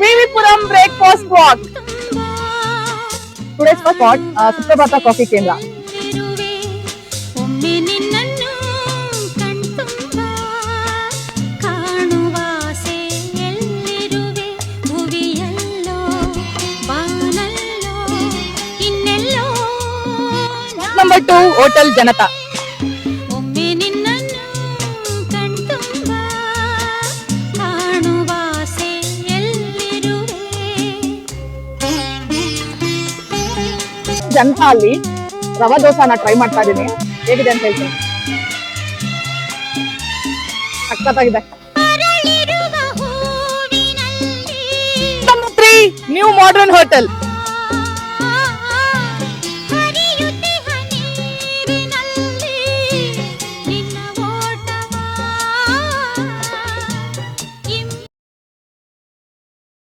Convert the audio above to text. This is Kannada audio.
VV Puram breakfast walk. Today's first spot, ಸುಪ್ರಭಾತ ಕಾಫಿ ಕೇಂದ್ರ. ಒಮ್ಮೆ ನಿನ್ನನ್ನು ಕಣ್ತುಂಬ ಕಾಣುವಾಸೆ ಎಲ್ಲಿರುವೆ ಭುವಿಯಲ್ಲೋ ಬಾನಲ್ಲೋ ಇನ್ನೆಲ್ಲೋ. Number 2, hotel Janata. ಒಮ್ಮೆ ನಿನ್ನನ್ನು ಕಣ್ತುಂಬ ಕಾಣುವಾಸೆ ಎಲ್ಲಿರುವೆ. ಜನತಾ ಅಲ್ಲಿ ರವಾ ದೋಸಾನ ಟ್ರೈ ಮಾಡ್ತಾ ಇದೀನಿ, ಹೇಗಿದೆ ಅಂತ ಹೇಳ್ತೀನಿ. ಸಖತ್ತಾಗಿದೆ. ಅರಳಿರುವ ಹೂವಿನಲ್ಲಿ Number 3, ನ್ಯೂ ಮಾಡರ್ನ್ ಹೋಟೆಲ್.